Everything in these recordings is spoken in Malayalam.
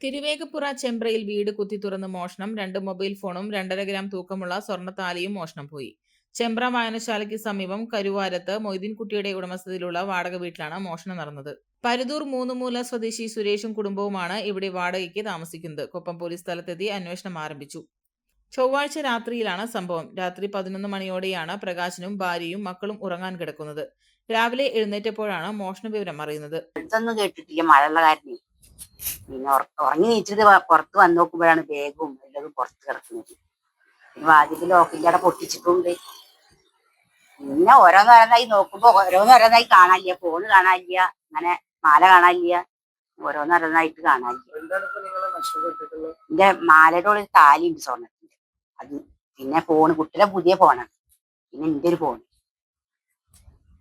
തിരുവേഗപ്പുറ ചെമ്പ്രയിൽ വീട് കുത്തി തുറന്ന് മോഷണം. 2 മൊബൈൽ ഫോണും 2.5 ഗ്രാം തൂക്കമുള്ള സ്വർണ്ണത്താലിയും മോഷണം പോയി. ചെമ്പ്ര വായനശാലയ്ക്ക് സമീപം കരുവാരത്ത് മൊയ്തീൻകുട്ടിയുടെ ഉടമസ്ഥതയിലുള്ള വാടക വീട്ടിലാണ് മോഷണം നടന്നത്. പരുതൂർ മൂന്നുമൂല സ്വദേശി സുരേഷും കുടുംബവുമാണ് ഇവിടെ വാടകയ്ക്ക് താമസിക്കുന്നത്. കൊപ്പം പോലീസ് സ്ഥലത്തെത്തി അന്വേഷണം ആരംഭിച്ചു. ചൊവ്വാഴ്ച രാത്രിയിലാണ് സംഭവം. രാത്രി 11 മണിയോടെയാണ് പ്രകാശനും ഭാര്യയും മക്കളും ഉറങ്ങാൻ കിടക്കുന്നത്. രാവിലെ എഴുന്നേറ്റപ്പോഴാണ് മോഷണ വിവരം അറിയുന്നത്. പിന്നെ ഉറങ്ങി നീച്ചിട്ട് പുറത്ത് വന്ന് നോക്കുമ്പോഴാണ് ബാഗും എല്ലതും പുറത്ത് കിടക്കുന്നത്. പിന്നെ വാതിൽ ലോക്കില്ലാതെ പൊട്ടിച്ചിട്ടുണ്ട്. പിന്നെ ഓരോന്നോരോന്നായി നോക്കുമ്പോ ഓരോന്നോരോന്നായി കാണാനില്ല. ഫോണ് കാണാനില്ല, അങ്ങനെ മാല കാണാനില്ല, ഓരോന്നോരോന്നായിട്ട് കാണാനില്ല. എന്റെ മാലയുടെ ഒരു താലി ഉണ്ട് സ്വർണ്ണത്തിന്റെ, അത്. പിന്നെ ഫോണ് കുട്ടിയുടെ പുതിയ ഫോണാണ്. പിന്നെ എന്റെ ഒരു ഫോണ്.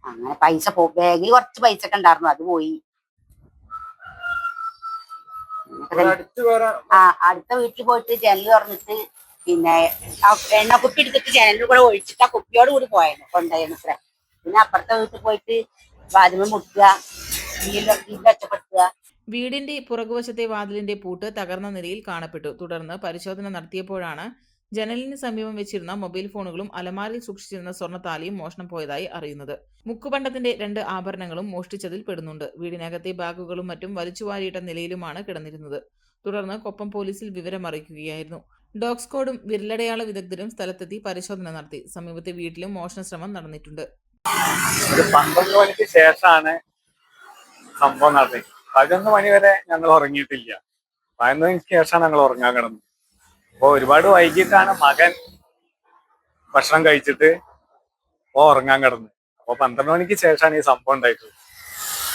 അങ്ങനെ പൈസ ബാഗിൽ കുറച്ച് പൈസ ഒക്കെ ഉണ്ടായിരുന്നു, അത് പോയി. അടുത്ത വീട്ടിൽ പോയിട്ട് ജനൽ തുറന്നിട്ട് പിന്നെ എണ്ണ കുപ്പി എടുത്തിട്ട് ജനലിൽ കൂടെ ഒഴിച്ചിട്ട് ആ കുപ്പിയോട് കൂടി പോയായിരുന്നു കൊണ്ടുപോയിരുന്നു. പിന്നെ അപ്പുറത്തെ വീട്ടിൽ പോയിട്ട് വാതിൽ മുട്ടുക, ഒച്ചപ്പെടുത്തുക. വീടിന്റെ പുറകുവശത്തെ വാതിലിന്റെ പൂട്ട് തകർന്ന നിലയിൽ കാണപ്പെട്ടു. തുടർന്ന് പരിശോധന നടത്തിയപ്പോഴാണ് ജനലിന് സമീപം വെച്ചിരുന്ന മൊബൈൽ ഫോണുകളും അലമാരയിൽ സൂക്ഷിച്ചിരുന്ന സ്വർണ്ണത്താലിയും മോഷണം പോയതായി അറിയുന്നത്. മുക്കുപണ്ടത്തിന്റെ 2 ആഭരണങ്ങളും മോഷ്ടിച്ചതിൽ പെടുന്നുണ്ട്. വീടിനകത്തെ ബാഗുകളും മറ്റും വലിച്ചുവാരിയിട്ട നിലയിലുമാണ് കിടന്നിരുന്നത്. തുടർന്ന് കൊപ്പം പോലീസിൽ വിവരമറിയിക്കുകയായിരുന്നു. ഡോഗ് സ്ക്വാഡും വിരലടയാള വിദഗ്ധരും സ്ഥലത്തെത്തി പരിശോധന നടത്തി. സമീപത്തെ വീട്ടിലും മോഷണ ശ്രമം നടന്നിട്ടുണ്ട്. 12 മണിക്ക് ശേഷമാണ് സംഭവം നടന്നത്. 11 മണി വരെ ഞങ്ങൾ ഉറങ്ങിയിട്ടില്ല. 11 മണിക്ക് ശേഷമാണ് ഞങ്ങൾ ഉറങ്ങാൻ കിടന്നത്. അപ്പൊ ഒരുപാട് വൈകിട്ടാണ് മകൻ ഭക്ഷണം കഴിച്ചിട്ട് ഉറങ്ങാൻ കിടന്നത്. അപ്പൊ 12 മണിക്ക് ശേഷമാണ് ഈ സംഭവം ഉണ്ടായിട്ടുള്ളത്.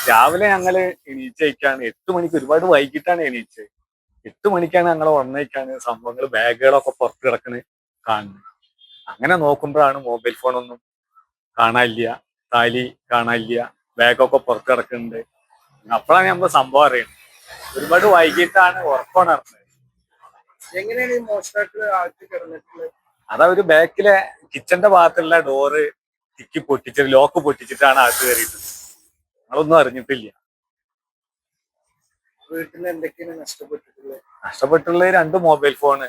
രാവിലെ ഞങ്ങള് എണീച്ചേക്കാണ് 8 മണിക്ക്, ഒരുപാട് വൈകിട്ടാണ് എണീച്ചത്. 8 മണിക്കാണ് ഞങ്ങൾ ഉറങ്ങേക്കാണ് സംഭവങ്ങൾ, ബാഗുകളൊക്കെ പുറത്ത് കിടക്കണ് കാണുന്നത്. അങ്ങനെ നോക്കുമ്പോഴാണ് മൊബൈൽ ഫോണൊന്നും കാണാനില്ല, താലി കാണാനില്ല, ബാഗൊക്കെ പുറത്ത് കിടക്കുന്നുണ്ട്. അപ്പോഴാണ് നമ്മൾ സംഭവം അറിയുന്നത്. ഒരുപാട് വൈകിട്ടാണ് ഉറക്കമുണർന്നത്. എങ്ങനെയാണ് ഈ മോഷ്ടാക്കള് ആക്കി കിടന്നിട്ടുള്ളത്? അതാ ഒരു ബാക്കിലെ കിച്ചന്റെ ഭാഗത്തുള്ള ഡോറ് തിക്കി പൊട്ടിച്ചിട്ട്, ലോക്ക് പൊട്ടിച്ചിട്ടാണ് അകത്ത് കയറിയിട്ടുള്ളത്. നമ്മളൊന്നും അറിഞ്ഞിട്ടില്ല. വീട്ടിൽ നിന്ന് എന്തൊക്കെയാണ് നഷ്ടപ്പെട്ടിട്ടുള്ളത്? നഷ്ടപ്പെട്ടുള്ളത് 2 മൊബൈൽ ഫോണ്,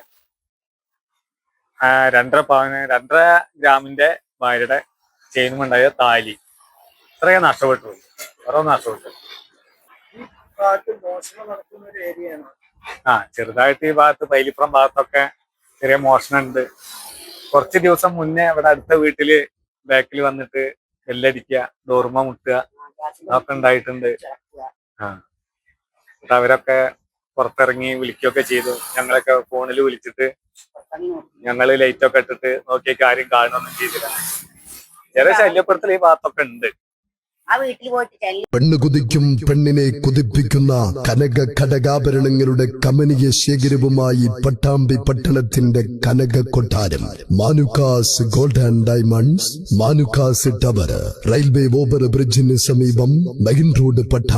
2.5 പവന്, 2.5 ഗ്രാമിന്റെ ഭാര്യയുടെ ചെയിനുമുണ്ടായ താലി, ഇത്രയും നഷ്ടപ്പെട്ടുള്ളൂ. ഓരോ നഷ്ടപ്പെട്ടു. ഈ ഭാഗത്ത് മോഷണം നടക്കുന്ന ഒരു ഏരിയയാണ്. ചെറുതായിട്ട് ഈ ഭാഗത്ത് പൈലിപ്പുറം ഭാഗത്തൊക്കെ ചെറിയ മോഷണം ഉണ്ട്. കുറച്ച് ദിവസം മുന്നേ ഇവിടെ അടുത്ത വീട്ടില് ബാക്കിൽ വന്നിട്ട് ബെല്ലടിക്കുക, ഡോർമ മുട്ടുക, അതൊക്കെ ഉണ്ടായിട്ടുണ്ട്. എന്നിട്ട് അവരൊക്കെ പുറത്തിറങ്ങി വിളിക്കുകയൊക്കെ ചെയ്തു. ഞങ്ങളൊക്കെ ഫോണിൽ വിളിച്ചിട്ട് ഞങ്ങള് ലൈറ്റൊക്കെ ഇട്ടിട്ട് നോക്കിയൊക്കെ ആരും കാണുകയൊന്നും ചെയ്തില്ല. ചെറിയ ശല്യപ്പെടുത്തൽ ഈ ഭാഗത്തൊക്കെ ഉണ്ട്. പെണ്ണ് കുതിക്കും പെണ്ണിനെ കുതിപ്പിക്കുന്ന കനക ഘടകാഭരണങ്ങളുടെ കമനീയ ശേഖരവുമായി പട്ടാമ്പി പട്ടണത്തിന്റെ കനക കൊട്ടാരം Manukkas gold and diamonds, Manukkas tower, railway over ബ്രിഡ്ജിന് സമീപം മെയിൻ റോഡ്, പട്ടാമ്പി.